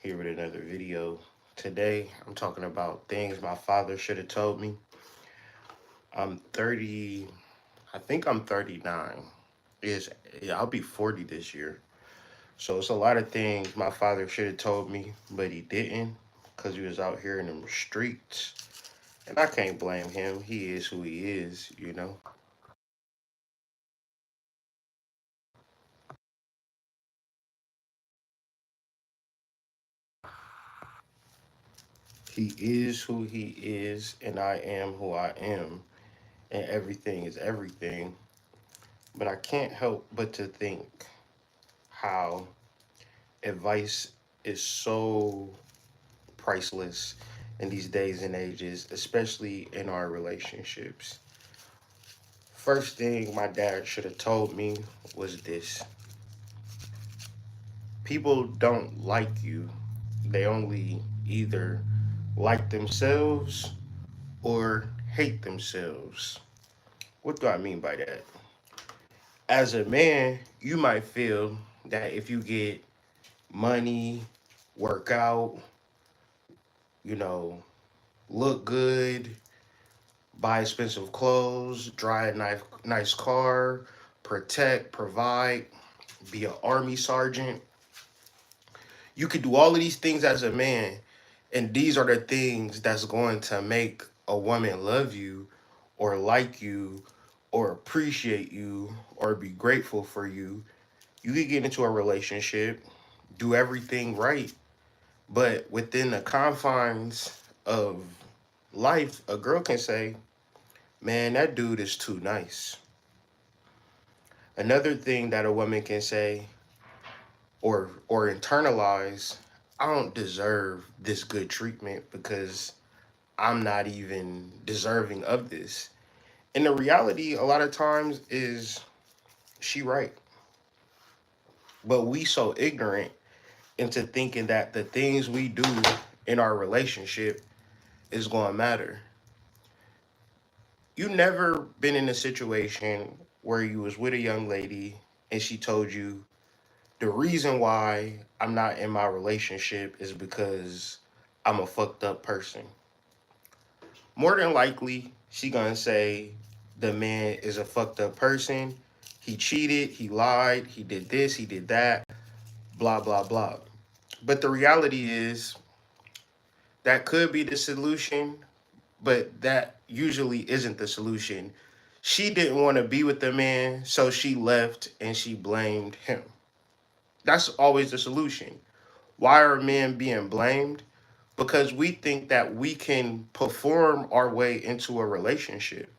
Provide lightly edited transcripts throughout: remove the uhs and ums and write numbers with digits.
here with another video. Today, I'm talking about things my father should have told me. I'm 30, I think I'm 39. Is I'll be 40 this year. So it's a lot of things my father should have told me, but he didn't because he was out here in the streets. And I can't blame him. He is who he is. He is who he is, and I am who I am, and everything is everything. But I can't help but to think how advice is so priceless in these days and ages, especially in our relationships. First thing my dad should have told me was this: people don't like you, they only either like themselves or hate themselves. What do I mean by that? As a man, you might feel that if you get money, work out, you know, look good, buy expensive clothes, drive a nice car, protect, provide, be an army sergeant. You could do all of these things as a man, and these are the things that's going to make a woman love you or like you or appreciate you or be grateful for you. You could get into a relationship, do everything right, but within the confines of life, a girl can say, man, that dude is too nice. Another thing that a woman can say or internalize, I don't deserve this good treatment because I'm not even deserving of this. And the reality a lot of times is she right. But we so ignorant into thinking that the things we do in our relationship is going to matter. You never been in a situation where you was with a young lady and she told you the reason why I'm not in my relationship is because I'm a fucked up person. More than likely, she gonna say the man is a fucked up person. He cheated, he lied, he did this, he did that, blah blah blah. But the reality is that could be the solution, but that usually isn't the solution. She didn't want to be with the man, so she left and she blamed him. That's always the solution. Why are men being blamed? Because we think that we can perform our way into a relationship.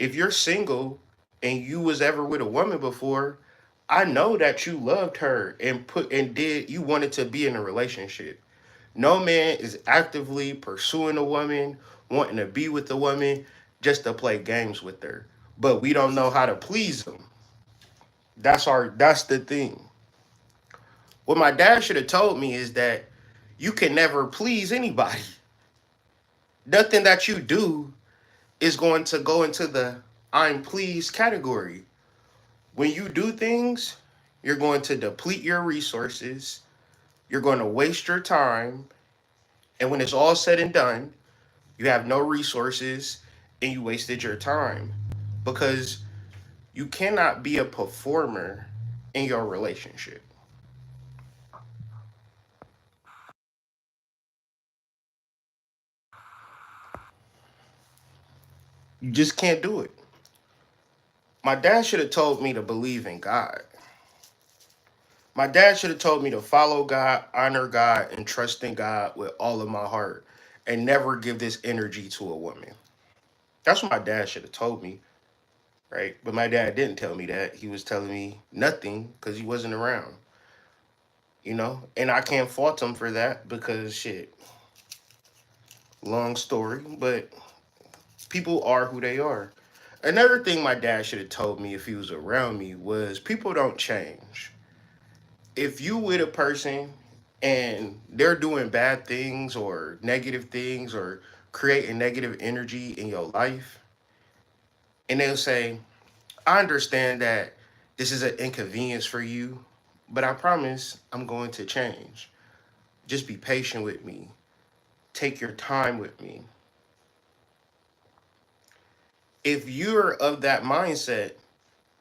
If you're single and you was ever with a woman before, I know that you loved her and you wanted to be in a relationship. No man is actively pursuing a woman, wanting to be with a woman just to play games with her. But we don't know how to please them. That's the thing. What my dad should have told me is that you can never please anybody. Nothing that you do is going to go into the I'm pleased category. When you do things, you're going to deplete your resources, you're going to waste your time, and when it's all said and done, you have no resources and you wasted your time because you cannot be a performer in your relationship. You just can't do it. My dad should have told me to believe in God. My dad should have told me to follow God, honor God, and trust in God with all of my heart and never give this energy to a woman. That's what my dad should have told me, right? But my dad didn't tell me that. He was telling me nothing because he wasn't around. And I can't fault him for that because shit, long story, but people are who they are. Another thing my dad should have told me if he was around me was people don't change. If you with a person and they're doing bad things or negative things or creating negative energy in your life, and they'll say, I understand that this is an inconvenience for you, but I promise I'm going to change. Just be patient with me. Take your time with me. If you're of that mindset,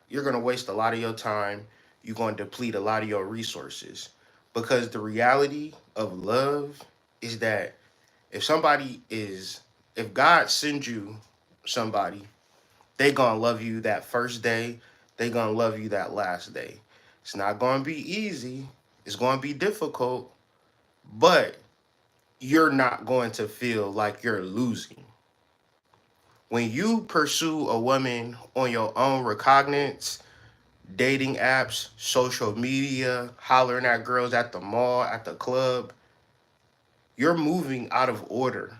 you're going to waste a lot of your time. You're going to deplete a lot of your resources. Because the reality of love is that if somebody is, if God sends you somebody, they going to love you that first day. They going to love you that last day. It's not going to be easy. It's going to be difficult, but you're not going to feel like you're losing. When you pursue a woman on your own recognizance, dating apps, social media, hollering at girls at the mall, at the club, you're moving out of order.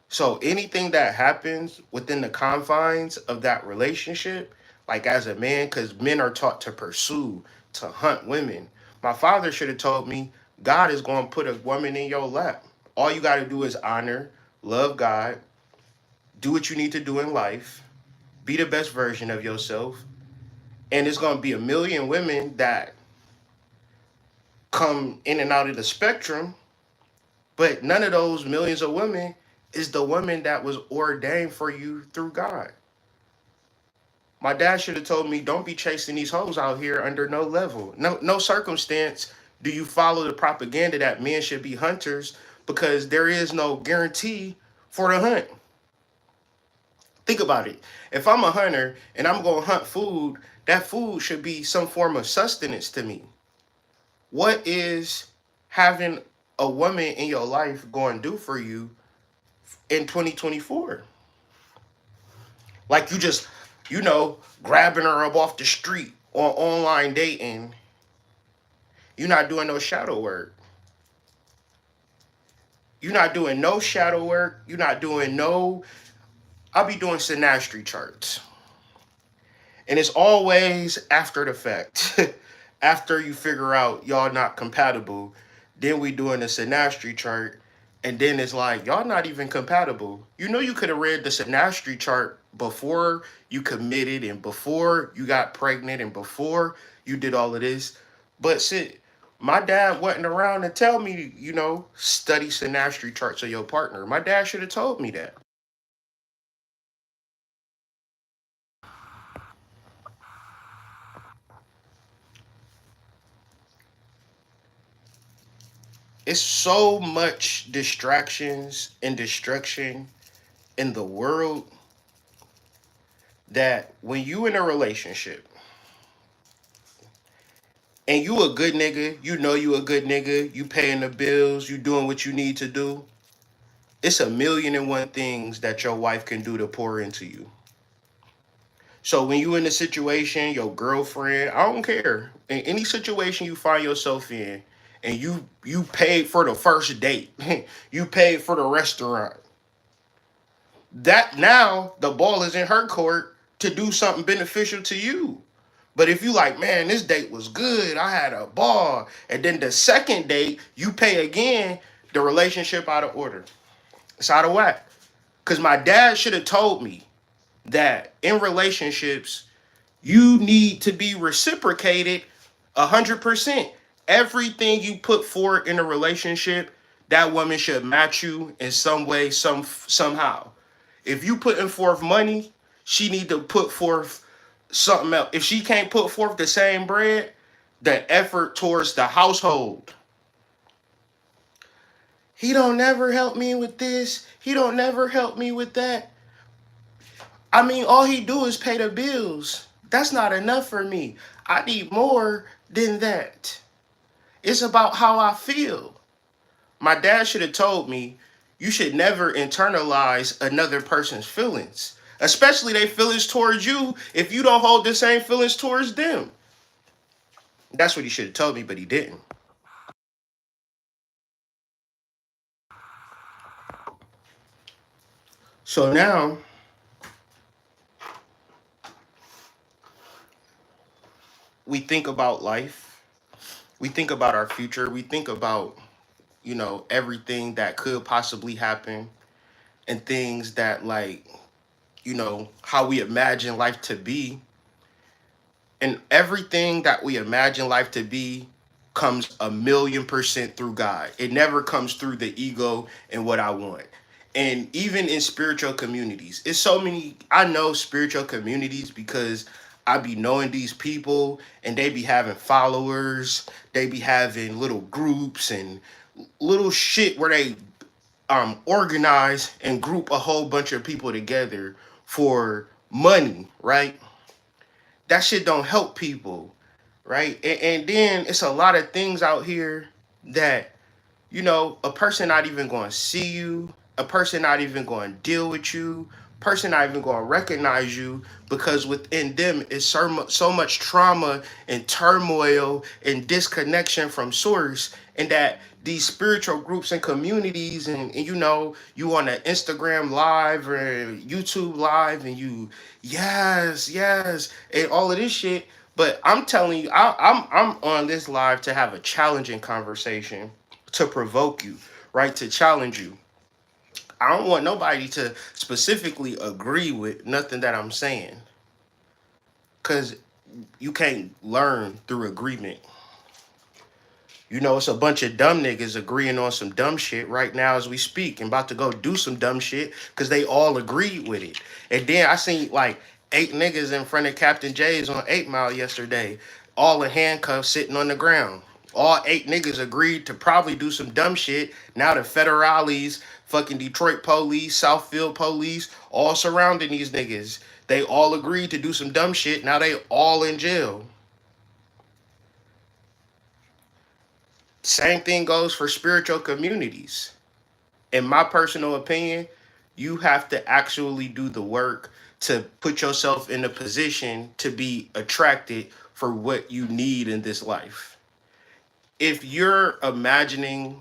So anything that happens within the confines of that relationship, like as a man, because men are taught to pursue, to hunt women. My father should have told me, God is going to put a woman in your lap. All you got to do is honor, love God, do what you need to do in life, be the best version of yourself, and it's going to be a million women that come in and out of the spectrum, but none of those millions of women is the woman that was ordained for you through God. My dad should have told me, don't be chasing these hoes out here under no level. No circumstance do you follow the propaganda that men should be hunters, because there is no guarantee for the hunt. Think about it. If I'm a hunter and I'm going to hunt food, that food should be some form of sustenance to me. What is having a woman in your life going to do for you in 2024? Like you just, grabbing her up off the street or online dating. You're not doing no shadow work. You're not doing no shadow work. You're not doing no. I'll be doing synastry charts. And it's always after the fact. After you figure out y'all not compatible, then we doing the synastry chart. And then it's like, y'all not even compatible. You could have read the synastry chart before you committed and before you got pregnant and before you did all of this. But shit, my dad wasn't around to tell me, study synastry charts of your partner. My dad should have told me that. It's so much distractions and destruction in the world that when you in a relationship and you a good nigga, you a good nigga, you paying the bills, you doing what you need to do, it's a million and one things that your wife can do to pour into you. So when you in a situation, your girlfriend, I don't care, in any situation you find yourself in, and you paid for the first date, you paid for the restaurant, that now the ball is in her court to do something beneficial to you. But if you like, man, this date was good, I had a ball, and then the second date you pay again, the relationship out of order. It's out of whack. Because my dad should have told me that in relationships, you need to be reciprocated 100%. Everything you put forward in a relationship, that woman should match you in some way, somehow. If you putting forth money, she need to put forth something else. If she can't put forth the same bread, the effort towards the household. He don't never help me with this. He don't never help me with that. I mean, all he do is pay the bills. That's not enough for me. I need more than that. It's about how I feel. My dad should have told me you should never internalize another person's feelings, especially their feelings towards you, if you don't hold the same feelings towards them. That's what he should have told me, but he didn't. So now we think about life, we think about our future, we think about, everything that could possibly happen and things that, like, how we imagine life to be. And everything that we imagine life to be comes 1,000,000% through God. It never comes through the ego and what I want. And even in spiritual communities, it's so many. I know spiritual communities because I be knowing these people and they be having followers, they be having little groups and little shit where they organize and group a whole bunch of people together for money, right? That shit don't help people, right? And then it's a lot of things out here that, a person not even going to see you, a person not even going to deal with you, person not even going to recognize you because within them is so much trauma and turmoil and disconnection from source, and that these spiritual groups and communities and you on an Instagram live or YouTube live and you yes and all of this shit. But I'm telling you, I'm on this live to have a challenging conversation, to provoke you, right? To challenge you. I don't want nobody to specifically agree with nothing that I'm saying, because you can't learn through agreement. It's a bunch of dumb niggas agreeing on some dumb shit right now as we speak and about to go do some dumb shit because they all agreed with it. And then I seen like 8 niggas in front of Captain J's on 8 Mile yesterday, all in handcuffs sitting on the ground. All 8 niggas agreed to probably do some dumb shit. Now the federales, fucking Detroit police, Southfield police, all surrounding these niggas. They all agreed to do some dumb shit. Now they all in jail. Same thing goes for spiritual communities. In my personal opinion, you have to actually do the work to put yourself in a position to be attracted for what you need in this life. If you're imagining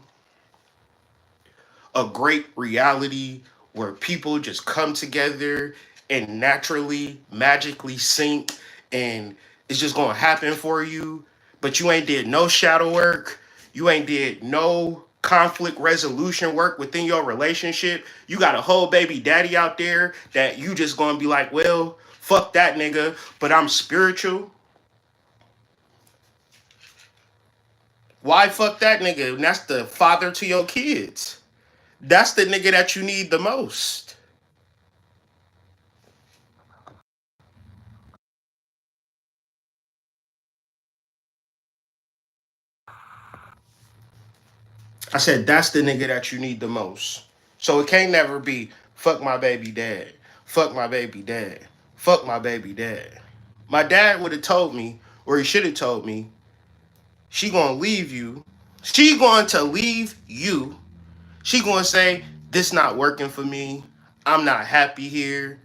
a great reality where people just come together and naturally, magically sync, and it's just gonna happen for you, but you ain't did no shadow work, you ain't did no conflict resolution work within your relationship. You got a whole baby daddy out there that you just gonna be like, well, fuck that nigga, but I'm spiritual. Why fuck that nigga? And that's the father to your kids. That's the nigga that you need the most. I said that's the nigga that you need the most. So it can't never be fuck my baby dad, fuck my baby dad, fuck my baby dad. My dad would have told me, or he should have told me, she gonna leave you. She going to leave you. She gonna say this not working for me. I'm not happy here.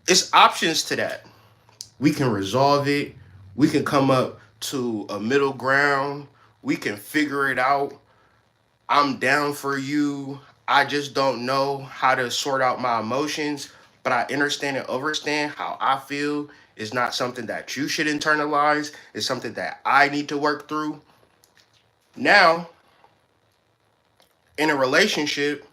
It's options to that. We can resolve it. We can come up to a middle ground. We can figure it out. I'm down for you. I just don't know how to sort out my emotions, but I understand and understand how I feel is not something that you should internalize. It's something that I need to work through. Now, in a relationship,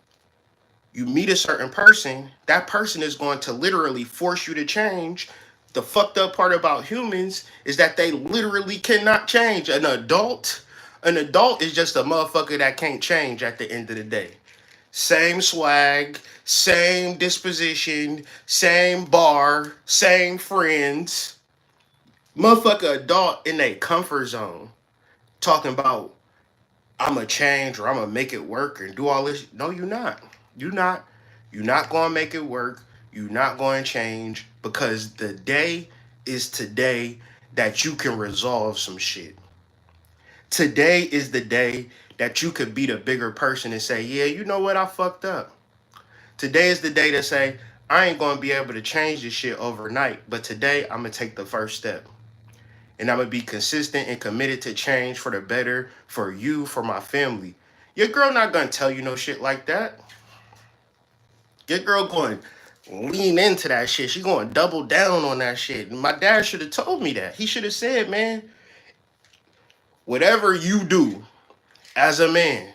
you meet a certain person, that person is going to literally force you to change. The fucked up part about humans is that they literally cannot change. An adult is just a motherfucker that can't change at the end of the day. Same swag, same disposition, same bar, same friends. Motherfucker adult in a comfort zone. Talking about I'ma change or I'ma make it work and do all this. No, you're not. You're not. You're not gonna make it work. You're not gonna change because the day is today that you can resolve some shit. Today is the day that you could be the bigger person and say, yeah, you know what, I fucked up. Today is the day to say, I ain't gonna be able to change this shit overnight, but today I'm gonna take the first step. And I'm gonna be consistent and committed to change for the better, for you, for my family. Your girl not gonna tell you no shit like that. Your girl going to lean into that shit. She going to double down on that shit. And my dad should have told me that. He should have said, man, whatever you do as a man,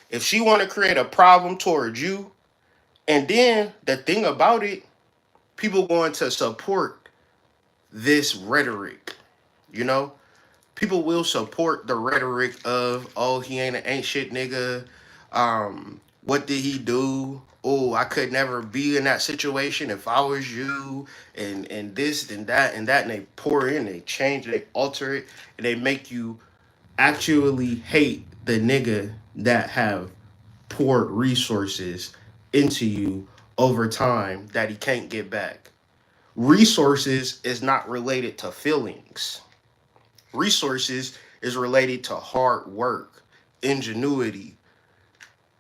if she want to create a problem towards you, and then the thing about it, people going to support this rhetoric, you know? People will support the rhetoric of, oh, he ain't shit nigga. What did he do? Oh, I could never be in that situation if I was you, and this and that and that, and they pour in, they change, they alter it, and they make you actually hate the nigga that have poured resources into you over time that he can't get back. Resources is not related to feelings. Resources is related to hard work, ingenuity.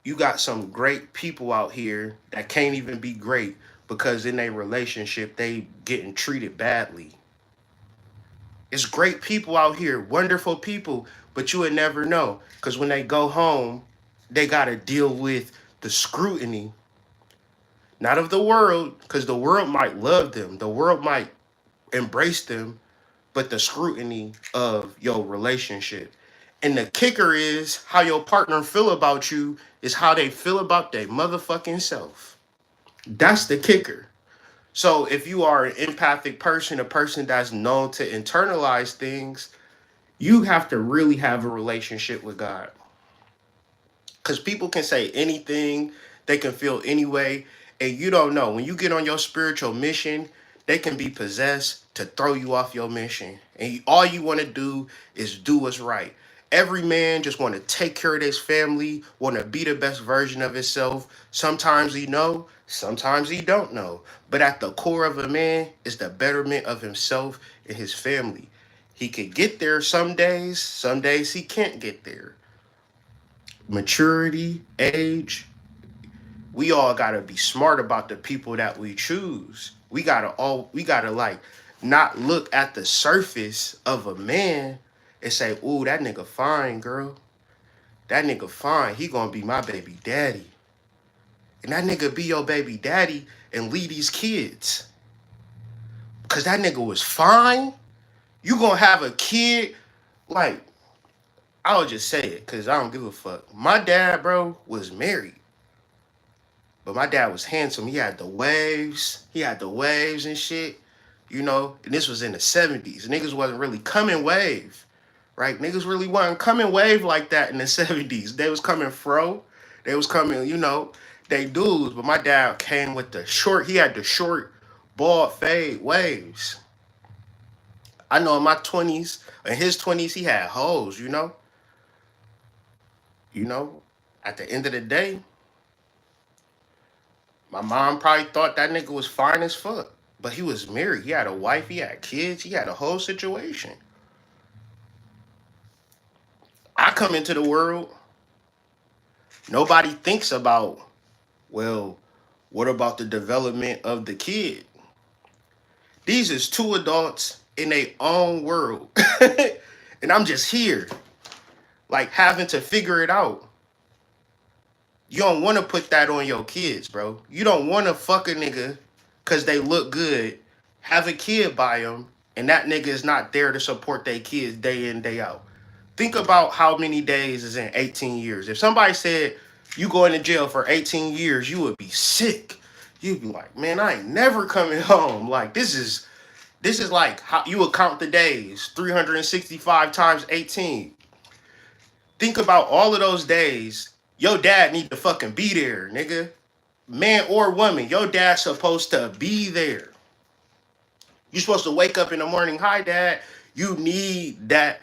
You got some great people out here that can't even be great because in a relationship they getting treated badly. It's great people out here, wonderful people, but you would never know because when they go home, they got to deal with the scrutiny, not of the world, because the world might love them, the world might embrace them, but the scrutiny of your relationship. And the kicker is how your partner feel about you is how they feel about their motherfucking self. That's the kicker. So if you are an empathic person, a person that's known to internalize things, you have to really have a relationship with God. Because people can say anything, they can feel any way, and you don't know. When you get on your spiritual mission, they can be possessed to throw you off your mission. And all you want to do is do what's right. Every man just want to take care of his family, want to be the best version of himself. Sometimes he know, sometimes he don't know. But at the core of a man is the betterment of himself and his family. He could get there some days he can't get there. Maturity, age, we all gotta be smart about the people that we choose. We gotta like not look at the surface of a man and say, ooh, that nigga fine, girl. That nigga fine. He gonna be my baby daddy. And that nigga be your baby daddy and lead these kids. Cause that nigga was fine. You gonna have a kid, like, I'll just say it, cause I don't give a fuck. My dad, bro, was married. But my dad was handsome. He had the waves. He had the waves and shit. You know, and this was in the 70s. Niggas wasn't really coming wave. Right? Niggas really wasn't coming wave like that in the 70s. They was coming fro. They was coming, they dudes. But my dad came with he had the short, bald fade waves. I know in my 20s, in his 20s, he had hoes, you know? You know? At the end of the day, my mom probably thought that nigga was fine as fuck. But he was married. He had a wife. He had kids. He had a whole situation. I come into the world. Nobody thinks about, well, what about the development of the kid? These is two adults in their own world. And I'm just here, like having to figure it out. You don't want to put that on your kids, bro. You don't want to fuck a nigga because they look good, have a kid by them, and that nigga is not there to support their kids day in, day out. Think about how many days is in 18 years. If somebody said you going to jail for 18 years, you would be sick. You'd be like, man, I ain't never coming home. Like, this is like how you would count the days, 365 times 18. Think about all of those days. Your dad need to fucking be there, nigga. Man or woman, your dad's supposed to be there. You're supposed to wake up in the morning. Hi, dad. You need that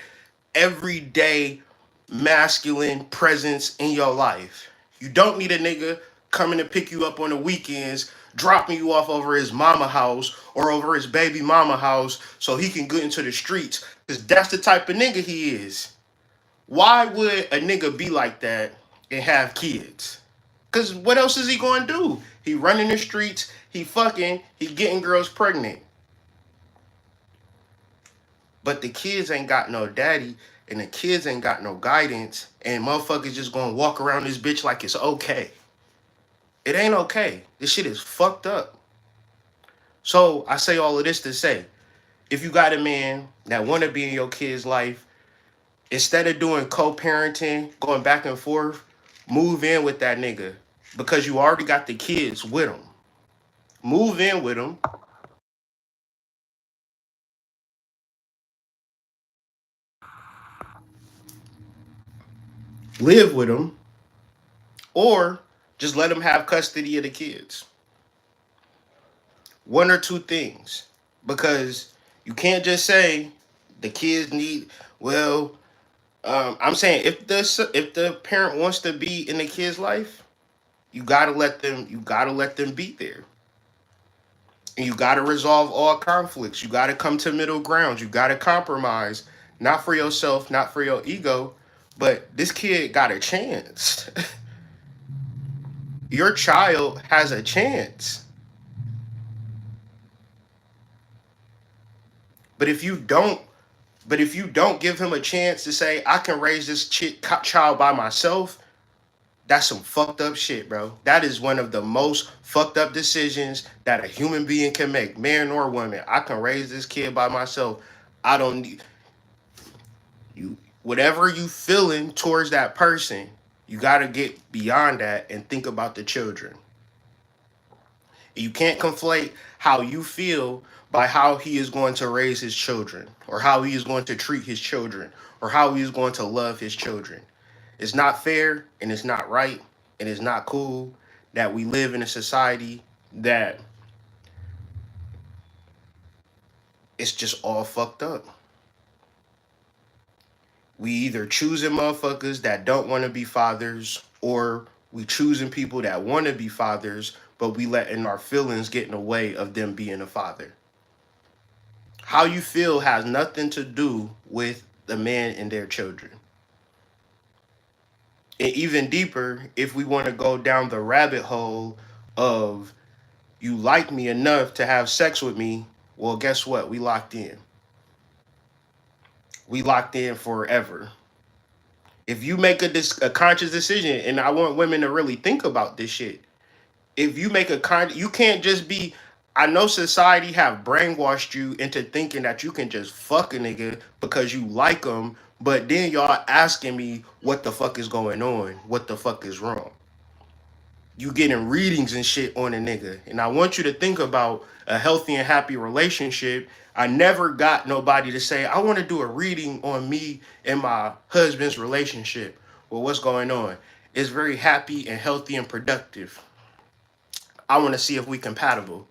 everyday masculine presence in your life. You don't need a nigga coming to pick you up on the weekends, dropping you off over his mama house or over his baby mama house so he can get into the streets. Because that's the type of nigga he is. Why would a nigga be like that and have kids? Because what else is he going to do? He running the streets, he fucking, he getting girls pregnant. But the kids ain't got no daddy, and the kids ain't got no guidance, and motherfuckers just gonna walk around this bitch like it's okay. It ain't okay. This shit is fucked up. So I say all of this to say, if you got a man that wanna be in your kid's life, instead of doing co-parenting, going back and forth, move in with that nigga because you already got the kids with him. Move in with him. live with them, or just let them have custody of the kids. One or two things. Because you can't just say the kids need, well, I'm saying if the parent wants to be in the kid's life, you gotta let them be there. And you gotta resolve all conflicts. You gotta come to middle grounds. You gotta compromise, not for yourself, not for your ego, but this kid got a chance. Your child has a chance. But if you don't, but if you don't give him a chance to say, I can raise this child by myself, that's some fucked up shit, bro. That is one of the most fucked up decisions that a human being can make, man or woman. I can raise this kid by myself. I don't need you. Whatever you feeling towards that person, you got to get beyond that and think about the children. You can't conflate how you feel by how he is going to raise his children, or how he is going to treat his children, or how he is going to love his children. It's not fair, and it's not right, and it's not cool that we live in a society that it's just all fucked up. We either choosing motherfuckers that don't want to be fathers, or we choosing people that want to be fathers, but we letting our feelings get in the way of them being a father. How you feel has nothing to do with the man and their children. And even deeper, if we want to go down the rabbit hole of you like me enough to have sex with me, well, guess what? We locked in. We locked in forever. If you make a conscious decision, and I want women to really think about this shit. If you make you can't just be. I know society have brainwashed you into thinking that you can just fuck a nigga because you like him, but then y'all asking me what the fuck is going on, what the fuck is wrong. You getting readings and shit on a nigga. And I want you to think about a healthy and happy relationship. I never got nobody to say, I want to do a reading on me and my husband's relationship. Well, what's going on? It's very happy and healthy and productive. I want to see if we compatible.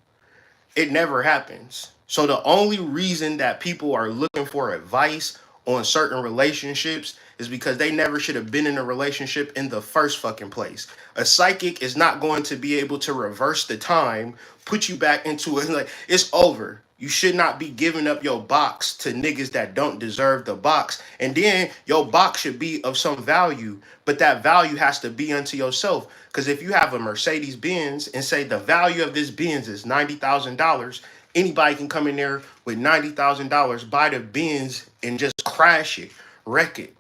It never happens. So the only reason that people are looking for advice on certain relationships is because they never should have been in a relationship in the first fucking place. A psychic is not going to be able to reverse the time, put you back into it. Like, it's over. You should not be giving up your box to niggas that don't deserve the box. And then your box should be of some value, but that value has to be unto yourself. Because if you have a Mercedes Benz and say the value of this Benz is $90,000, anybody can come in there with $90,000, buy the Benz, and just crash it, wreck it.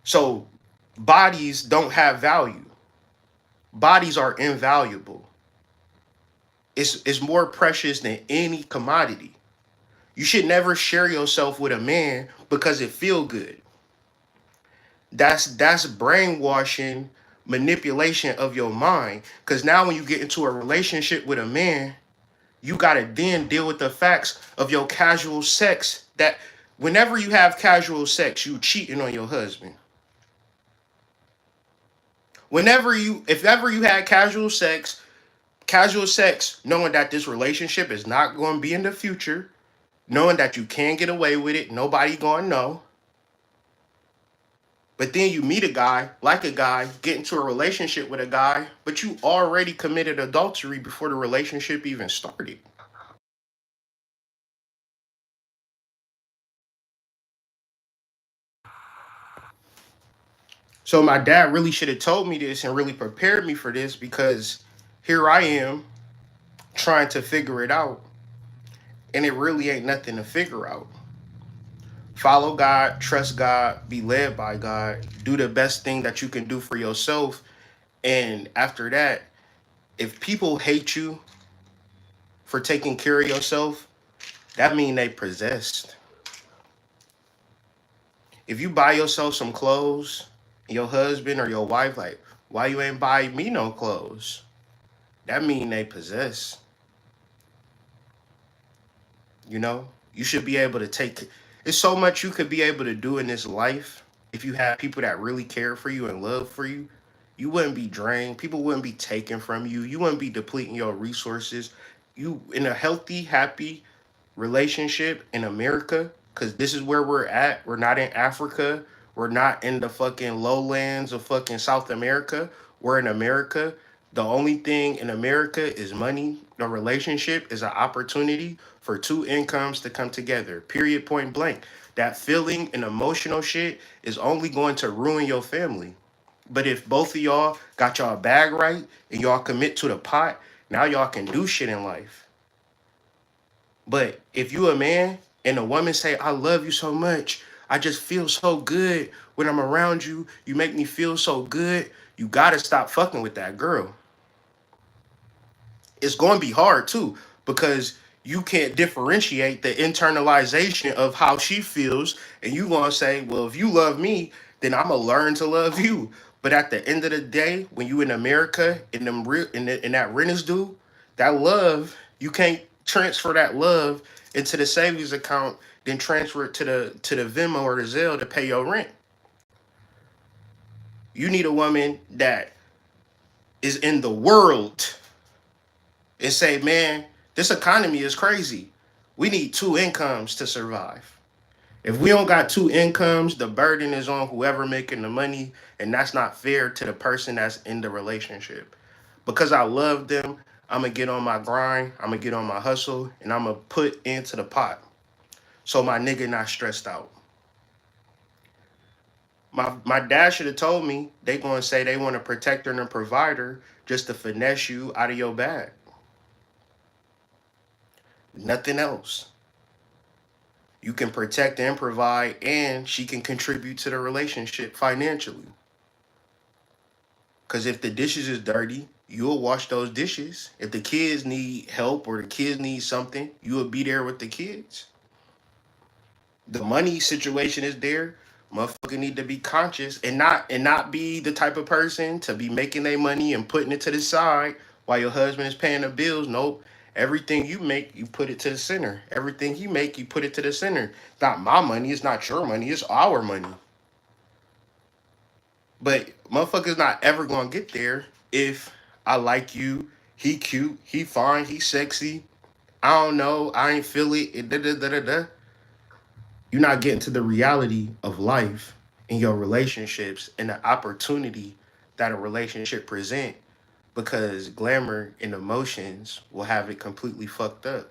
So bodies don't have value. Bodies are invaluable. It's more precious than any commodity. You should never share yourself with a man because it feel good. That's brainwashing, manipulation of your mind. Because now when you get into a relationship with a man, you gotta then deal with the facts of your casual sex. That whenever you have casual sex, you cheating on your husband. If ever you had casual sex, knowing that this relationship is not going to be in the future, knowing that you can get away with it, nobody going to know. But then you meet a guy, like a guy, get into a relationship with a guy, but you already committed adultery before the relationship even started. So my dad really should have told me this and really prepared me for this, because here I am trying to figure it out, and it really ain't nothing to figure out. Follow God, trust God, be led by God, do the best thing that you can do for yourself. And after that, if people hate you for taking care of yourself, that mean they possessed. If you buy yourself some clothes, your husband or your wife like, why you ain't buy me no clothes? That mean they possess. You know, you should be able to take. It's so much you could be able to do in this life. if you had people that really cared for you and love for you, you wouldn't be drained. People wouldn't be taken from you. You wouldn't be depleting your resources. You in a healthy, happy relationship in America, because this is where we're at. We're not in Africa. We're not in the fucking lowlands of fucking South America. We're in America. The only thing in America is money. The relationship is an opportunity for two incomes to come together. Period, point blank. That feeling and emotional shit is only going to ruin your family. But if both of y'all got y'all bag right and y'all commit to the pot, now y'all can do shit in life. But if you a man and a woman say, I love you so much, I just feel so good when I'm around you, you make me feel so good, you gotta stop fucking with that girl. It's going to be hard too, because you can't differentiate the internalization of how she feels, and you going to say, well, if you love me, then I'm gonna learn to love you. But at the end of the day, when you in America, in them real in that renters do that love, you can't transfer that love into the savings account, then transfer it to the Venmo or the Zelle to pay your rent. You need a woman that is in the world and say, man, this economy is crazy. We need two incomes to survive. If we don't got two incomes, the burden is on whoever making the money, and that's not fair to the person that's in the relationship. Because I love them, I'm gonna get on my grind, I'm gonna get on my hustle, and I'm gonna put into the pot. So my nigga not stressed out. My dad should have told me they gonna say they want a protector and a provider just to finesse you out of your bag. Nothing else. You can protect and provide, and she can contribute to the relationship financially. Because if the dishes is dirty, you'll wash those dishes. If the kids need help or the kids need something, you will be there with the kids. The money situation is there. Motherfucker need to be conscious and not be the type of person to be making their money and putting it to the side while your husband is paying the bills. Nope. Everything you make, you put it to the center. Everything he make, you put it to the center. It's not my money. It's not your money. It's our money. But motherfucker's not ever gonna get there if I like you, he cute, he fine, he sexy. I don't know, I ain't feel it. Da, da, da, da, da. You're not getting to the reality of life in your relationships and the opportunity that a relationship present, because glamour and emotions will have it completely fucked up.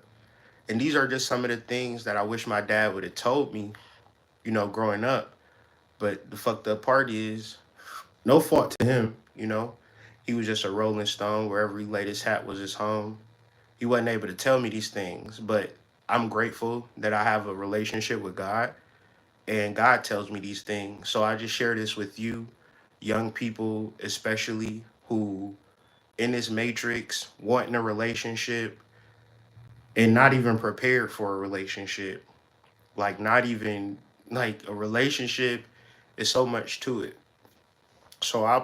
And these are just some of the things that I wish my dad would have told me, growing up. But the fucked up part is, no fault to him, He was just a rolling stone. Wherever he laid his hat was his home. He wasn't able to tell me these things, but I'm grateful that I have a relationship with God, and God tells me these things. So I just share this with you, young people, especially who in this matrix wanting a relationship and not even prepared for a relationship. Like, not even like a relationship is so much to it. So I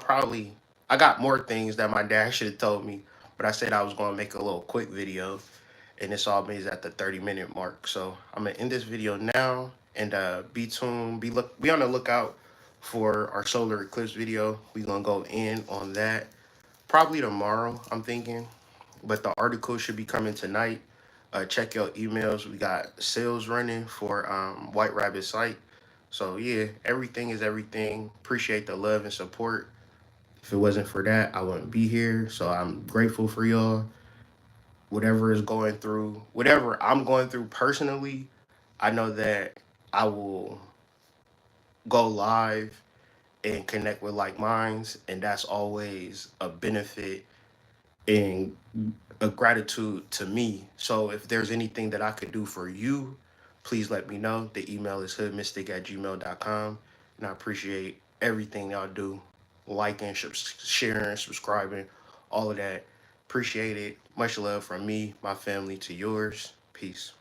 got more things that my dad should have told me, but I said I was going to make a little quick video, and it's always at the 30-minute mark. So I'm gonna end this video now, and be tuned, be on the lookout for our solar eclipse video. We gonna go in on that probably tomorrow, I'm thinking, but the article should be coming tonight. Check your emails. We got sales running for White Rabbit site. So yeah, everything is everything. Appreciate the love and support. If it wasn't for that, I wouldn't be here. So I'm grateful for y'all. Whatever I'm going through personally, I know that I will go live and connect with like minds, and that's always a benefit and a gratitude to me. So if there's anything that I could do for you, please let me know. The email is hoodmystic@gmail.com. And I appreciate everything y'all do. Liking, sharing, subscribing, all of that. Appreciate it. Much love from me, my family, to yours. Peace.